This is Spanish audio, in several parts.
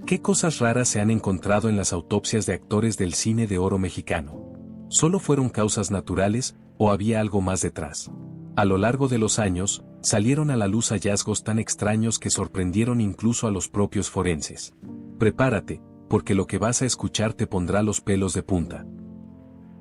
¿Qué cosas raras se han encontrado en las autopsias de actores del cine de oro mexicano? ¿Solo fueron causas naturales, o había algo más detrás? A lo largo de los años, salieron a la luz hallazgos tan extraños que sorprendieron incluso a los propios forenses. Prepárate, porque lo que vas a escuchar te pondrá los pelos de punta.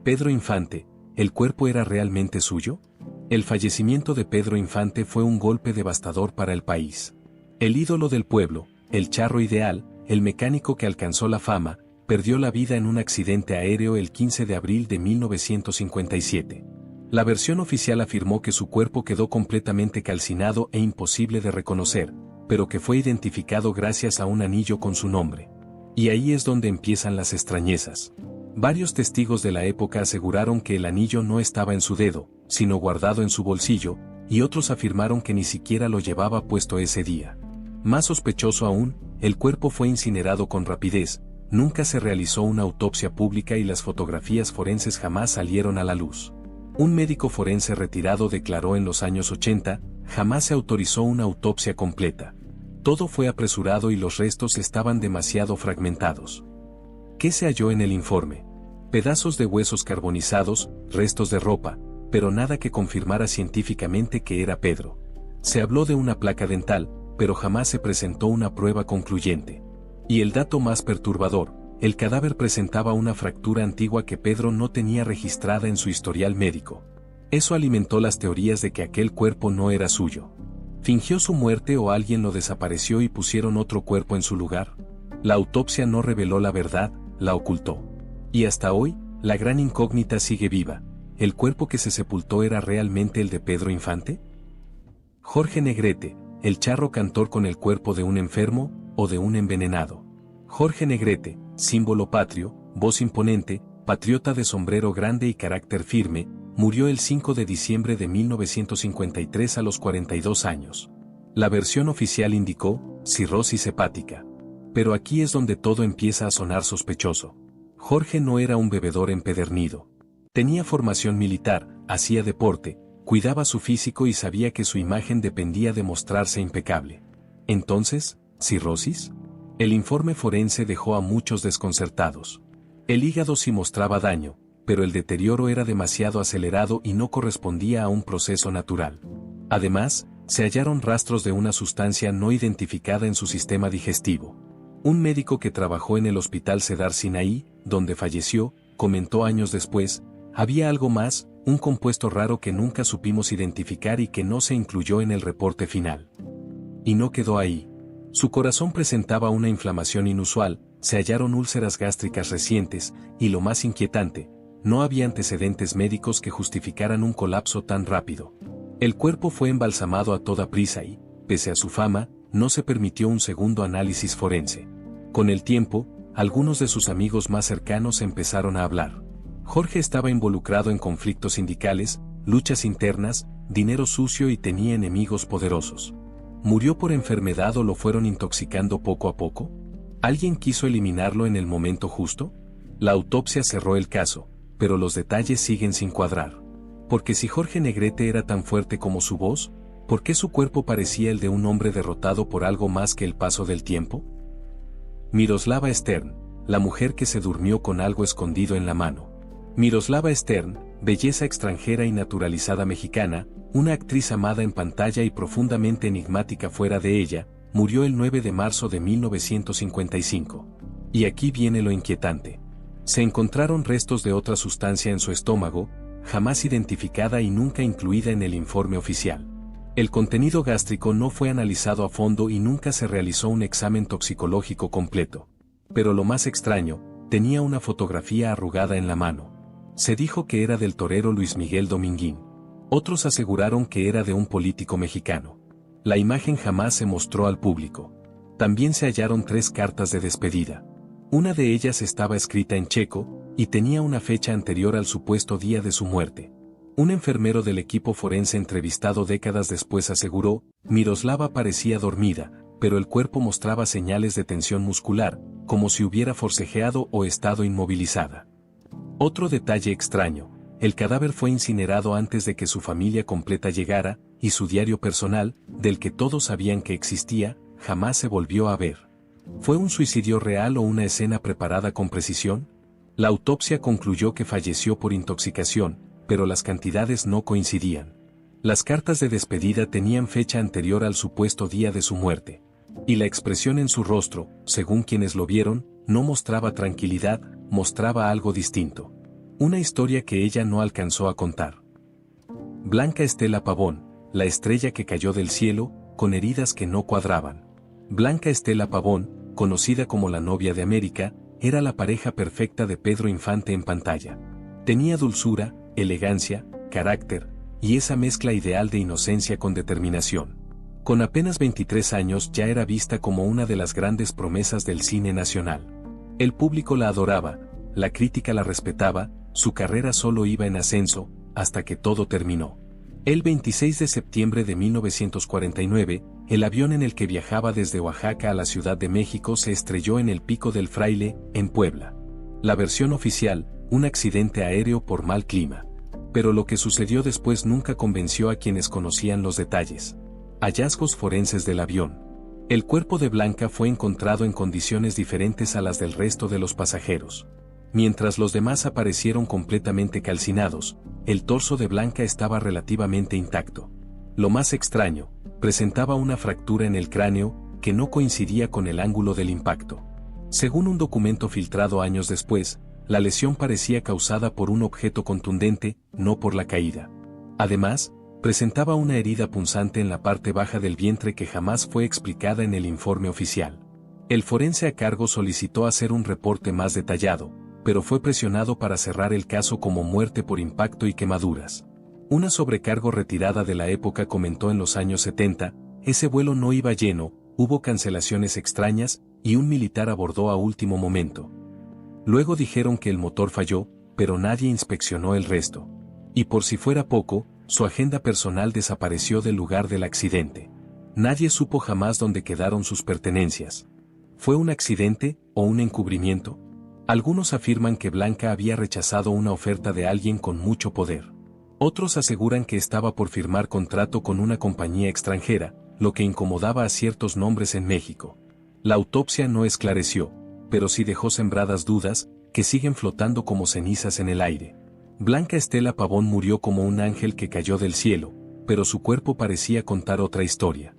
Pedro Infante, ¿el cuerpo era realmente suyo? El fallecimiento de Pedro Infante fue un golpe devastador para el país. El ídolo del pueblo, el charro ideal, el mecánico que alcanzó la fama, perdió la vida en un accidente aéreo el 15 de abril de 1957. La versión oficial afirmó que su cuerpo quedó completamente calcinado e imposible de reconocer, pero que fue identificado gracias a un anillo con su nombre. Y ahí es donde empiezan las extrañezas. Varios testigos de la época aseguraron que el anillo no estaba en su dedo, sino guardado en su bolsillo, y otros afirmaron que ni siquiera lo llevaba puesto ese día. Más sospechoso aún, el cuerpo fue incinerado con rapidez, nunca se realizó una autopsia pública y las fotografías forenses jamás salieron a la luz. Un médico forense retirado declaró en los años 80, jamás se autorizó una autopsia completa. Todo fue apresurado y los restos estaban demasiado fragmentados. ¿Qué se halló en el informe? Pedazos de huesos carbonizados, restos de ropa, pero nada que confirmara científicamente que era Pedro. Se habló de una placa dental, pero jamás se presentó una prueba concluyente. Y el dato más perturbador, el cadáver presentaba una fractura antigua que Pedro no tenía registrada en su historial médico. Eso alimentó las teorías de que aquel cuerpo no era suyo. ¿Fingió su muerte o alguien lo desapareció y pusieron otro cuerpo en su lugar? La autopsia no reveló la verdad, la ocultó. Y hasta hoy, la gran incógnita sigue viva. ¿El cuerpo que se sepultó era realmente el de Pedro Infante? Jorge Negrete, el charro cantor con el cuerpo de un enfermo, o de un envenenado. Jorge Negrete, símbolo patrio, voz imponente, patriota de sombrero grande y carácter firme, murió el 5 de diciembre de 1953 a los 42 años. La versión oficial indicó cirrosis hepática. Pero aquí es donde todo empieza a sonar sospechoso. Jorge no era un bebedor empedernido. Tenía formación militar, hacía deporte, cuidaba su físico y sabía que su imagen dependía de mostrarse impecable. Entonces, ¿cirrosis? El informe forense dejó a muchos desconcertados. El hígado sí mostraba daño, pero el deterioro era demasiado acelerado y no correspondía a un proceso natural. Además, se hallaron rastros de una sustancia no identificada en su sistema digestivo. Un médico que trabajó en el hospital Cedar Sinaí, donde falleció, comentó años después, había algo más, un compuesto raro que nunca supimos identificar y que no se incluyó en el reporte final. Y no quedó ahí. Su corazón presentaba una inflamación inusual, se hallaron úlceras gástricas recientes, y lo más inquietante, no había antecedentes médicos que justificaran un colapso tan rápido. El cuerpo fue embalsamado a toda prisa y, pese a su fama, no se permitió un segundo análisis forense. Con el tiempo, algunos de sus amigos más cercanos empezaron a hablar. Jorge estaba involucrado en conflictos sindicales, luchas internas, dinero sucio y tenía enemigos poderosos. ¿Murió por enfermedad o lo fueron intoxicando poco a poco? ¿Alguien quiso eliminarlo en el momento justo? La autopsia cerró el caso, pero los detalles siguen sin cuadrar. Porque si Jorge Negrete era tan fuerte como su voz, ¿por qué su cuerpo parecía el de un hombre derrotado por algo más que el paso del tiempo? Miroslava Stern, la mujer que se durmió con algo escondido en la mano. Miroslava Stern, belleza extranjera y naturalizada mexicana, una actriz amada en pantalla y profundamente enigmática fuera de ella, murió el 9 de marzo de 1955. Y aquí viene lo inquietante. Se encontraron restos de otra sustancia en su estómago, jamás identificada y nunca incluida en el informe oficial. El contenido gástrico no fue analizado a fondo y nunca se realizó un examen toxicológico completo. Pero lo más extraño, tenía una fotografía arrugada en la mano. Se dijo que era del torero Luis Miguel Dominguín. Otros aseguraron que era de un político mexicano. La imagen jamás se mostró al público. También se hallaron 3 cartas de despedida. Una de ellas estaba escrita en checo, y tenía una fecha anterior al supuesto día de su muerte. Un enfermero del equipo forense entrevistado décadas después aseguró, Miroslava parecía dormida, pero el cuerpo mostraba señales de tensión muscular, como si hubiera forcejeado o estado inmovilizada. Otro detalle extraño, el cadáver fue incinerado antes de que su familia completa llegara, y su diario personal, del que todos sabían que existía, jamás se volvió a ver. ¿Fue un suicidio real o una escena preparada con precisión? La autopsia concluyó que falleció por intoxicación, pero las cantidades no coincidían. Las cartas de despedida tenían fecha anterior al supuesto día de su muerte. Y la expresión en su rostro, según quienes lo vieron, no mostraba tranquilidad, mostraba algo distinto. Una historia que ella no alcanzó a contar. Blanca Estela Pavón, la estrella que cayó del cielo, con heridas que no cuadraban. Blanca Estela Pavón, conocida como la novia de América, era la pareja perfecta de Pedro Infante en pantalla. Tenía dulzura, elegancia, carácter, y esa mezcla ideal de inocencia con determinación. Con apenas 23 años ya era vista como una de las grandes promesas del cine nacional. El público la adoraba, la crítica la respetaba, su carrera solo iba en ascenso, hasta que todo terminó. El 26 de septiembre de 1949, el avión en el que viajaba desde Oaxaca a la Ciudad de México se estrelló en el Pico del Fraile, en Puebla. La versión oficial, un accidente aéreo por mal clima. Pero lo que sucedió después nunca convenció a quienes conocían los detalles. Hallazgos forenses del avión. El cuerpo de Blanca fue encontrado en condiciones diferentes a las del resto de los pasajeros. Mientras los demás aparecieron completamente calcinados, el torso de Blanca estaba relativamente intacto. Lo más extraño, presentaba una fractura en el cráneo, que no coincidía con el ángulo del impacto. Según un documento filtrado años después, la lesión parecía causada por un objeto contundente, no por la caída. Además, presentaba una herida punzante en la parte baja del vientre que jamás fue explicada en el informe oficial. El forense a cargo solicitó hacer un reporte más detallado, pero fue presionado para cerrar el caso como muerte por impacto y quemaduras. Una sobrecargo retirada de la época comentó en los años 70, ese vuelo no iba lleno, hubo cancelaciones extrañas, y un militar abordó a último momento. Luego dijeron que el motor falló, pero nadie inspeccionó el resto. Y por si fuera poco, su agenda personal desapareció del lugar del accidente. Nadie supo jamás dónde quedaron sus pertenencias. ¿Fue un accidente o un encubrimiento? Algunos afirman que Blanca había rechazado una oferta de alguien con mucho poder. Otros aseguran que estaba por firmar contrato con una compañía extranjera, lo que incomodaba a ciertos nombres en México. La autopsia no esclareció, pero sí dejó sembradas dudas, que siguen flotando como cenizas en el aire. Blanca Estela Pavón murió como un ángel que cayó del cielo, pero su cuerpo parecía contar otra historia.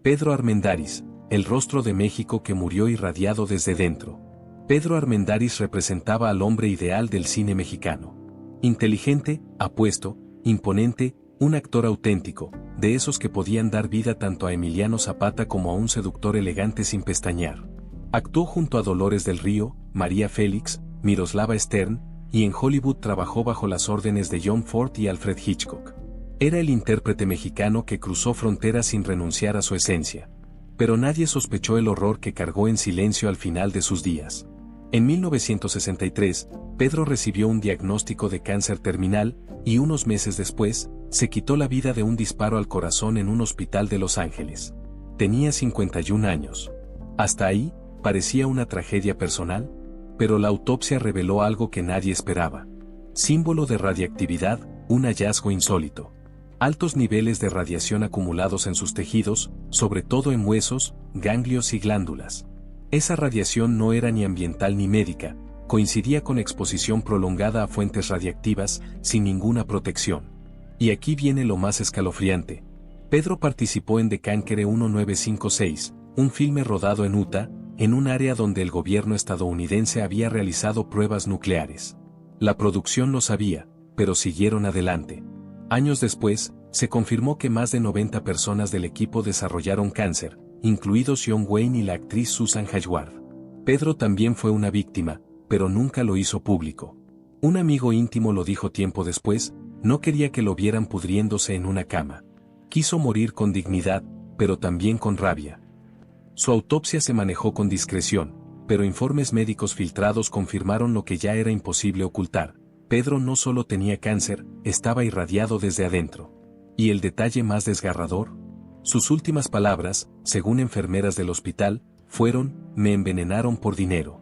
Pedro Armendáriz, el rostro de México que murió irradiado desde dentro. Pedro Armendáriz representaba al hombre ideal del cine mexicano. Inteligente, apuesto, imponente, un actor auténtico, de esos que podían dar vida tanto a Emiliano Zapata como a un seductor elegante sin pestañear. Actuó junto a Dolores del Río, María Félix, Miroslava Stern, y en Hollywood trabajó bajo las órdenes de John Ford y Alfred Hitchcock. Era el intérprete mexicano que cruzó fronteras sin renunciar a su esencia. Pero nadie sospechó el horror que cargó en silencio al final de sus días. En 1963, Pedro recibió un diagnóstico de cáncer terminal, y unos meses después, se quitó la vida de un disparo al corazón en un hospital de Los Ángeles. Tenía 51 años. Hasta ahí, parecía una tragedia personal, pero la autopsia reveló algo que nadie esperaba. Símbolo de radiactividad, un hallazgo insólito. Altos niveles de radiación acumulados en sus tejidos, sobre todo en huesos, ganglios y glándulas. Esa radiación no era ni ambiental ni médica, coincidía con exposición prolongada a fuentes radiactivas, sin ninguna protección. Y aquí viene lo más escalofriante. Pedro participó en The Cancere 1956, un filme rodado en Utah, en un área donde el gobierno estadounidense había realizado pruebas nucleares. La producción lo sabía, pero siguieron adelante. Años después, se confirmó que más de 90 personas del equipo desarrollaron cáncer, incluidos John Wayne y la actriz Susan Hayward. Pedro también fue una víctima, pero nunca lo hizo público. Un amigo íntimo lo dijo tiempo después, no quería que lo vieran pudriéndose en una cama. Quiso morir con dignidad, pero también con rabia. Su autopsia se manejó con discreción, pero informes médicos filtrados confirmaron lo que ya era imposible ocultar. Pedro no solo tenía cáncer, estaba irradiado desde adentro. ¿Y el detalle más desgarrador? Sus últimas palabras, según enfermeras del hospital, fueron: me envenenaron por dinero.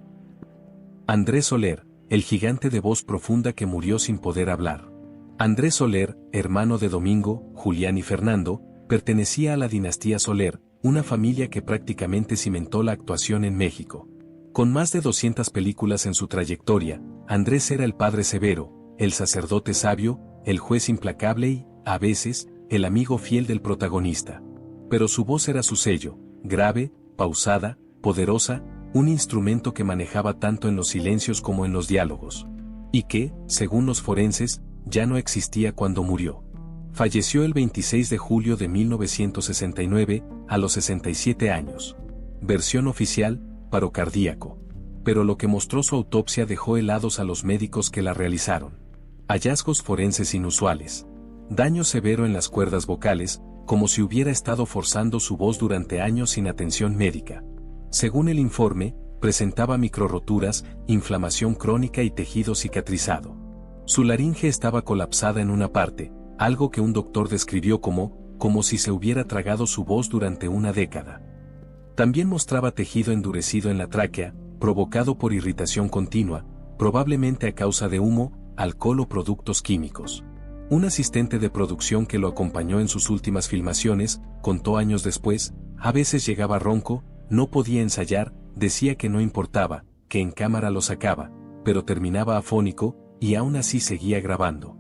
Andrés Soler, el gigante de voz profunda que murió sin poder hablar. Andrés Soler, hermano de Domingo, Julián y Fernando, pertenecía a la dinastía Soler, una familia que prácticamente cimentó la actuación en México. Con más de 200 películas en su trayectoria, Andrés era el padre severo, el sacerdote sabio, el juez implacable y, a veces, el amigo fiel del protagonista. Pero su voz era su sello, grave, pausada, poderosa, un instrumento que manejaba tanto en los silencios como en los diálogos. Y que, según los forenses, ya no existía cuando murió. Falleció el 26 de julio de 1969, a los 67 años. Versión oficial, paro cardíaco. Pero lo que mostró su autopsia dejó helados a los médicos que la realizaron. Hallazgos forenses inusuales. Daño severo en las cuerdas vocales, como si hubiera estado forzando su voz durante años sin atención médica. Según el informe, presentaba microroturas, inflamación crónica y tejido cicatrizado. Su laringe estaba colapsada en una parte, algo que un doctor describió como si se hubiera tragado su voz durante una década. También mostraba tejido endurecido en la tráquea, provocado por irritación continua, probablemente a causa de humo, alcohol o productos químicos. Un asistente de producción que lo acompañó en sus últimas filmaciones, contó años después, a veces llegaba ronco, no podía ensayar, decía que no importaba, que en cámara lo sacaba, pero terminaba afónico, y aún así seguía grabando.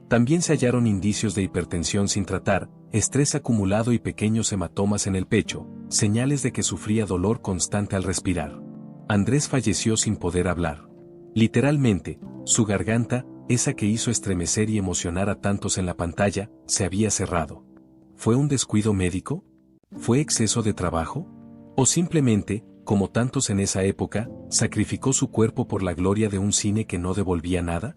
También se hallaron indicios de hipertensión sin tratar, estrés acumulado y pequeños hematomas en el pecho, señales de que sufría dolor constante al respirar. Andrés falleció sin poder hablar. Literalmente, su garganta, esa que hizo estremecer y emocionar a tantos en la pantalla, se había cerrado. ¿Fue un descuido médico? ¿Fue exceso de trabajo? ¿O simplemente, como tantos en esa época, sacrificó su cuerpo por la gloria de un cine que no devolvía nada?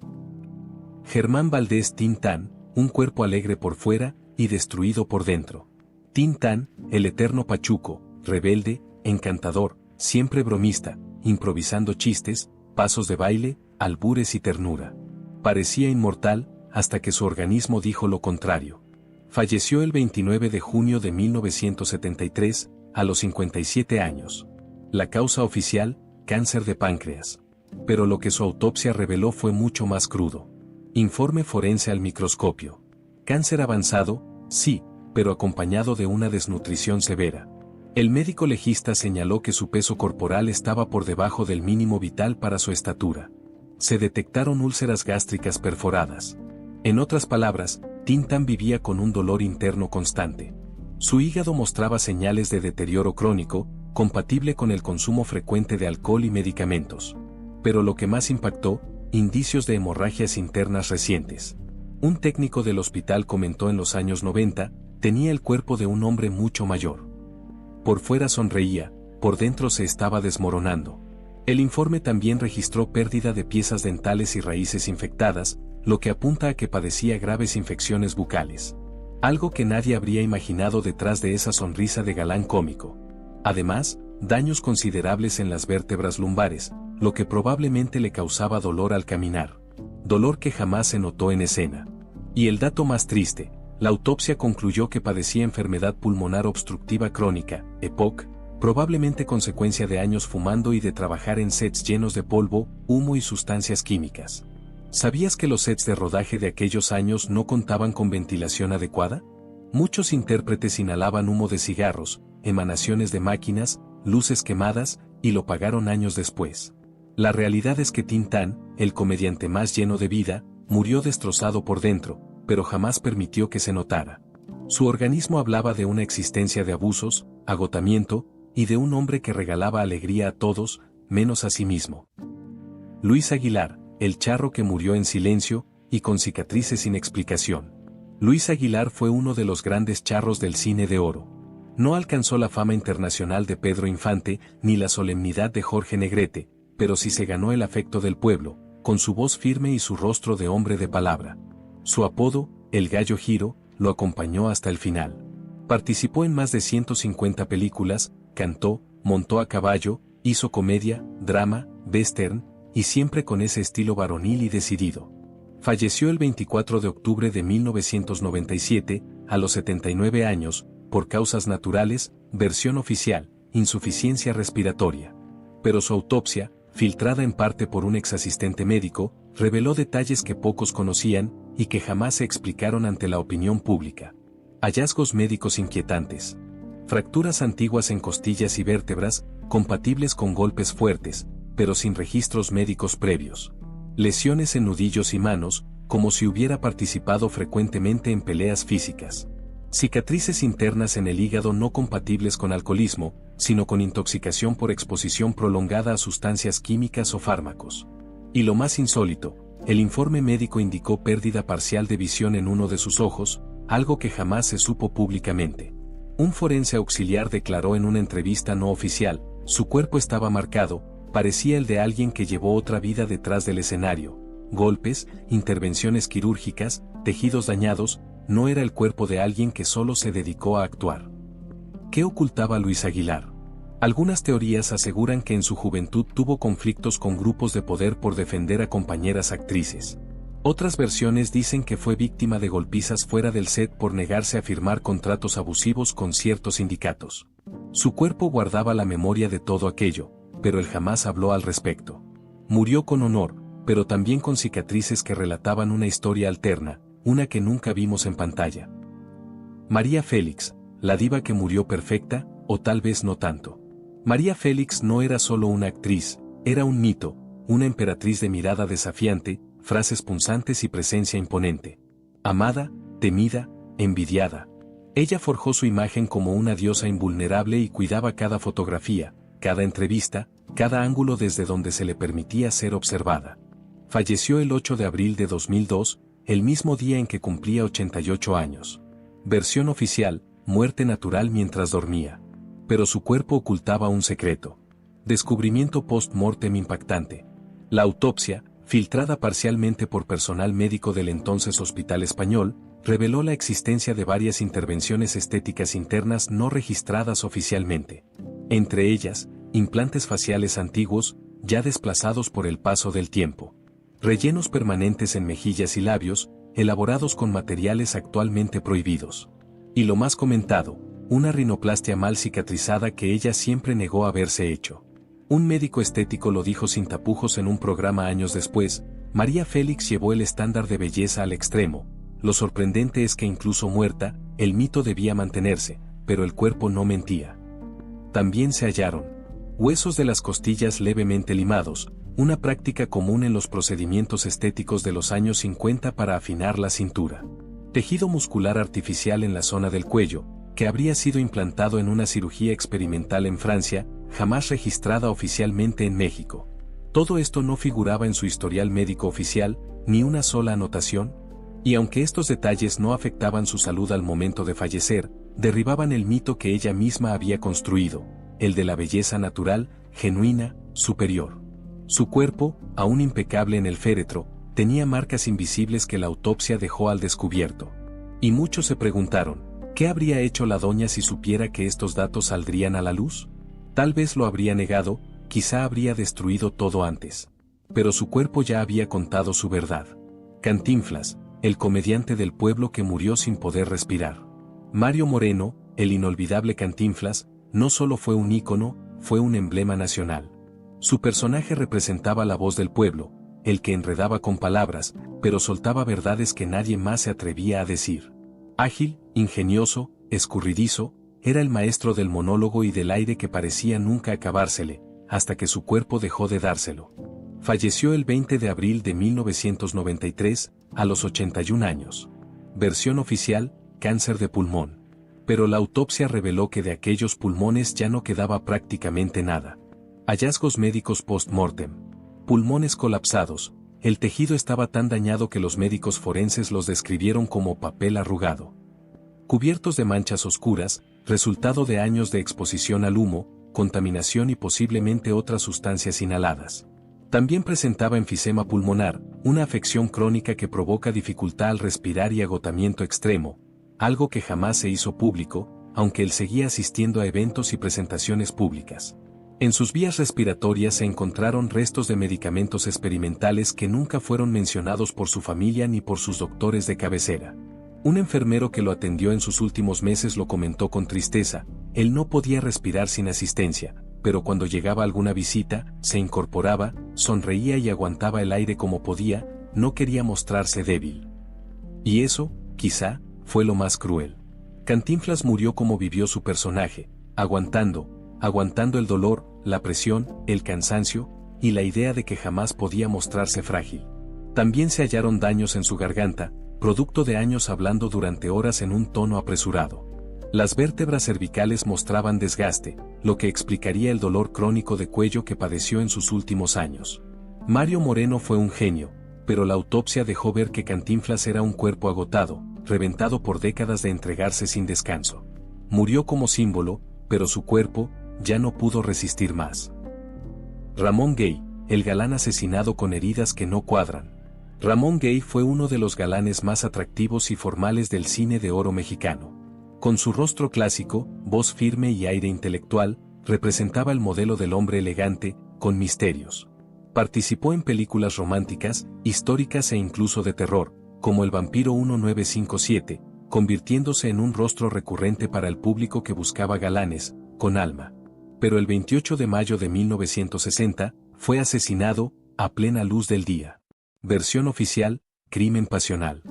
Germán Valdés Tintán, un cuerpo alegre por fuera y destruido por dentro. Tintán, el eterno pachuco, rebelde, encantador, siempre bromista, improvisando chistes, pasos de baile, albures y ternura. Parecía inmortal, hasta que su organismo dijo lo contrario. Falleció el 29 de junio de 1973, a los 57 años. La causa oficial, cáncer de páncreas. Pero lo que su autopsia reveló fue mucho más crudo. Informe forense al microscopio. Cáncer avanzado, sí, pero acompañado de una desnutrición severa. El médico legista señaló que su peso corporal estaba por debajo del mínimo vital para su estatura. Se detectaron úlceras gástricas perforadas. En otras palabras, Tintán vivía con un dolor interno constante. Su hígado mostraba señales de deterioro crónico, compatible con el consumo frecuente de alcohol y medicamentos. Pero lo que más impactó, indicios de hemorragias internas recientes. Un técnico del hospital comentó en los años 90, tenía el cuerpo de un hombre mucho mayor. Por fuera sonreía, por dentro se estaba desmoronando. El informe también registró pérdida de piezas dentales y raíces infectadas, lo que apunta a que padecía graves infecciones bucales. Algo que nadie habría imaginado detrás de esa sonrisa de galán cómico. Además, daños considerables en las vértebras lumbares, lo que probablemente le causaba dolor al caminar. Dolor que jamás se notó en escena. Y el dato más triste, la autopsia concluyó que padecía enfermedad pulmonar obstructiva crónica, EPOC, probablemente consecuencia de años fumando y de trabajar en sets llenos de polvo, humo y sustancias químicas. ¿Sabías que los sets de rodaje de aquellos años no contaban con ventilación adecuada? Muchos intérpretes inhalaban humo de cigarros, emanaciones de máquinas, luces quemadas, y lo pagaron años después. La realidad es que Tintán, el comediante más lleno de vida, murió destrozado por dentro, pero jamás permitió que se notara. Su organismo hablaba de una existencia de abusos, agotamiento, y de un hombre que regalaba alegría a todos, menos a sí mismo. Luis Aguilar, el charro que murió en silencio, y con cicatrices sin explicación. Luis Aguilar fue uno de los grandes charros del cine de oro. No alcanzó la fama internacional de Pedro Infante, ni la solemnidad de Jorge Negrete, pero sí se ganó el afecto del pueblo, con su voz firme y su rostro de hombre de palabra. Su apodo, el Gallo Giro, lo acompañó hasta el final. Participó en más de 150 películas, cantó, montó a caballo, hizo comedia, drama, western, y siempre con ese estilo varonil y decidido. Falleció el 24 de octubre de 1997, a los 79 años, por causas naturales, versión oficial, insuficiencia respiratoria. Pero su autopsia, filtrada en parte por un exasistente médico, reveló detalles que pocos conocían y que jamás se explicaron ante la opinión pública. Hallazgos médicos inquietantes. Fracturas antiguas en costillas y vértebras, compatibles con golpes fuertes, pero sin registros médicos previos. Lesiones en nudillos y manos, como si hubiera participado frecuentemente en peleas físicas. Cicatrices internas en el hígado no compatibles con alcoholismo, sino con intoxicación por exposición prolongada a sustancias químicas o fármacos. Y lo más insólito, el informe médico indicó pérdida parcial de visión en uno de sus ojos, algo que jamás se supo públicamente. Un forense auxiliar declaró en una entrevista no oficial, su cuerpo estaba marcado, parecía el de alguien que llevó otra vida detrás del escenario. Golpes, intervenciones quirúrgicas, tejidos dañados, no era el cuerpo de alguien que solo se dedicó a actuar. ¿Qué ocultaba Luis Aguilar? Algunas teorías aseguran que en su juventud tuvo conflictos con grupos de poder por defender a compañeras actrices. Otras versiones dicen que fue víctima de golpizas fuera del set por negarse a firmar contratos abusivos con ciertos sindicatos. Su cuerpo guardaba la memoria de todo aquello, pero él jamás habló al respecto. Murió con honor, pero también con cicatrices que relataban una historia alterna, una que nunca vimos en pantalla. María Félix, la diva que murió perfecta, o tal vez no tanto. María Félix no era solo una actriz, era un mito, una emperatriz de mirada desafiante, frases punzantes y presencia imponente. Amada, temida, envidiada. Ella forjó su imagen como una diosa invulnerable y cuidaba cada fotografía, cada entrevista, cada ángulo desde donde se le permitía ser observada. Falleció el 8 de abril de 2002, el mismo día en que cumplía 88 años. Versión oficial, muerte natural mientras dormía. Pero su cuerpo ocultaba un secreto. Descubrimiento post-mortem impactante. La autopsia, filtrada parcialmente por personal médico del entonces Hospital Español, reveló la existencia de varias intervenciones estéticas internas no registradas oficialmente. Entre ellas, implantes faciales antiguos, ya desplazados por el paso del tiempo. Rellenos permanentes en mejillas y labios, elaborados con materiales actualmente prohibidos. Y lo más comentado, una rinoplastia mal cicatrizada que ella siempre negó haberse hecho. Un médico estético lo dijo sin tapujos en un programa años después: María Félix llevó el estándar de belleza al extremo. Lo sorprendente es que incluso muerta, el mito debía mantenerse, pero el cuerpo no mentía. También se hallaron huesos de las costillas levemente limados, una práctica común en los procedimientos estéticos de los años 50 para afinar la cintura. Tejido muscular artificial en la zona del cuello, que habría sido implantado en una cirugía experimental en Francia, jamás registrada oficialmente en México. Todo esto no figuraba en su historial médico oficial, ni una sola anotación, y aunque estos detalles no afectaban su salud al momento de fallecer, derribaban el mito que ella misma había construido, el de la belleza natural, genuina, superior. Su cuerpo, aún impecable en el féretro, tenía marcas invisibles que la autopsia dejó al descubierto. Y muchos se preguntaron, ¿qué habría hecho la doña si supiera que estos datos saldrían a la luz? Tal vez lo habría negado, quizá habría destruido todo antes. Pero su cuerpo ya había contado su verdad. Cantinflas, el comediante del pueblo que murió sin poder respirar. Mario Moreno, el inolvidable Cantinflas, no solo fue un ícono, fue un emblema nacional. Su personaje representaba la voz del pueblo, el que enredaba con palabras, pero soltaba verdades que nadie más se atrevía a decir. Ágil, ingenioso, escurridizo, era el maestro del monólogo y del aire que parecía nunca acabársele, hasta que su cuerpo dejó de dárselo. Falleció el 20 de abril de 1993, a los 81 años. Versión oficial, cáncer de pulmón. Pero la autopsia reveló que de aquellos pulmones ya no quedaba prácticamente nada. Hallazgos médicos post-mortem. Pulmones colapsados. El tejido estaba tan dañado que los médicos forenses los describieron como papel arrugado. Cubiertos de manchas oscuras, resultado de años de exposición al humo, contaminación y posiblemente otras sustancias inhaladas. También presentaba enfisema pulmonar, una afección crónica que provoca dificultad al respirar y agotamiento extremo, algo que jamás se hizo público, aunque él seguía asistiendo a eventos y presentaciones públicas. En sus vías respiratorias se encontraron restos de medicamentos experimentales que nunca fueron mencionados por su familia ni por sus doctores de cabecera. Un enfermero que lo atendió en sus últimos meses lo comentó con tristeza: él no podía respirar sin asistencia, pero cuando llegaba alguna visita, se incorporaba, sonreía y aguantaba el aire como podía, no quería mostrarse débil. Y eso, quizá, fue lo más cruel. Cantinflas murió como vivió su personaje, aguantando el dolor, la presión, el cansancio, y la idea de que jamás podía mostrarse frágil. También se hallaron daños en su garganta, producto de años hablando durante horas en un tono apresurado. Las vértebras cervicales mostraban desgaste, lo que explicaría el dolor crónico de cuello que padeció en sus últimos años. Mario Moreno fue un genio, pero la autopsia dejó ver que Cantinflas era un cuerpo agotado, reventado por décadas de entregarse sin descanso. Murió como símbolo, pero su cuerpo ya no pudo resistir más. Ramón Gay, el galán asesinado con heridas que no cuadran. Ramón Gay fue uno de los galanes más atractivos y formales del cine de oro mexicano. Con su rostro clásico, voz firme y aire intelectual, representaba el modelo del hombre elegante, con misterios. Participó en películas románticas, históricas e incluso de terror, como El vampiro 1957, convirtiéndose en un rostro recurrente para el público que buscaba galanes, con alma. Pero el 28 de mayo de 1960, fue asesinado, a plena luz del día. Versión oficial, crimen pasional.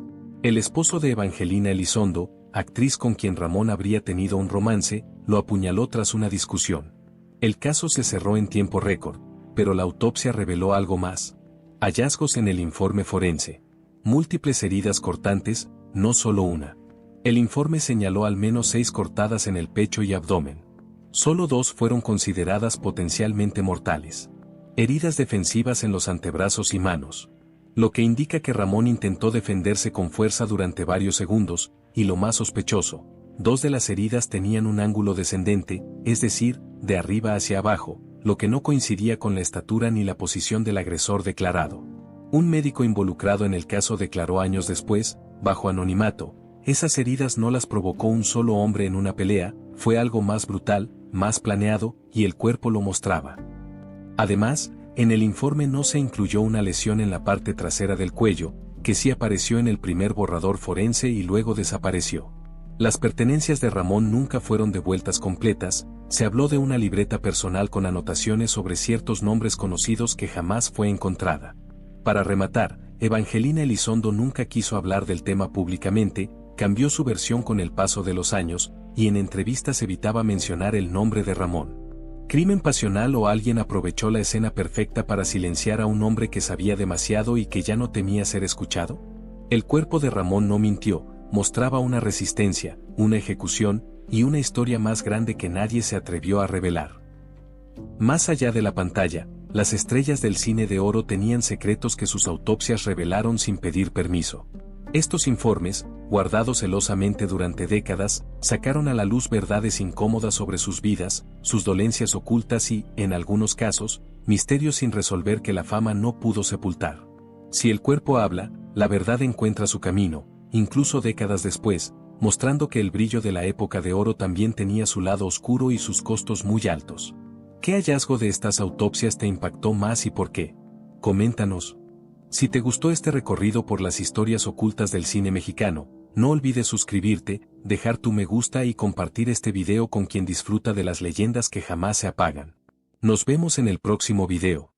El esposo de Evangelina Elizondo, actriz con quien Ramón habría tenido un romance, lo apuñaló tras una discusión. El caso se cerró en tiempo récord, pero la autopsia reveló algo más. Hallazgos en el informe forense. Múltiples heridas cortantes, no solo una. El informe señaló al menos 6 cortadas en el pecho y abdomen. Solo 2 fueron consideradas potencialmente mortales. Heridas defensivas en los antebrazos y manos. Lo que indica que Ramón intentó defenderse con fuerza durante varios segundos, y lo más sospechoso, 2 de las heridas tenían un ángulo descendente, es decir, de arriba hacia abajo, lo que no coincidía con la estatura ni la posición del agresor declarado. Un médico involucrado en el caso declaró años después, bajo anonimato, esas heridas no las provocó un solo hombre en una pelea, fue algo más brutal, más planeado, y el cuerpo lo mostraba. Además, en el informe no se incluyó una lesión en la parte trasera del cuello, que sí apareció en el primer borrador forense y luego desapareció. Las pertenencias de Ramón nunca fueron devueltas completas, se habló de una libreta personal con anotaciones sobre ciertos nombres conocidos que jamás fue encontrada. Para rematar, Evangelina Elizondo nunca quiso hablar del tema públicamente, cambió su versión con el paso de los años, y en entrevistas evitaba mencionar el nombre de Ramón. ¿Crimen pasional o alguien aprovechó la escena perfecta para silenciar a un hombre que sabía demasiado y que ya no temía ser escuchado? El cuerpo de Ramón no mintió, mostraba una resistencia, una ejecución, y una historia más grande que nadie se atrevió a revelar. Más allá de la pantalla, las estrellas del cine de oro tenían secretos que sus autopsias revelaron sin pedir permiso. Estos informes, guardados celosamente durante décadas, sacaron a la luz verdades incómodas sobre sus vidas, sus dolencias ocultas y, en algunos casos, misterios sin resolver que la fama no pudo sepultar. Si el cuerpo habla, la verdad encuentra su camino, incluso décadas después, mostrando que el brillo de la época de oro también tenía su lado oscuro y sus costos muy altos. ¿Qué hallazgo de estas autopsias te impactó más y por qué? Coméntanos. Si te gustó este recorrido por las historias ocultas del cine mexicano, no olvides suscribirte, dejar tu me gusta y compartir este video con quien disfruta de las leyendas que jamás se apagan. Nos vemos en el próximo video.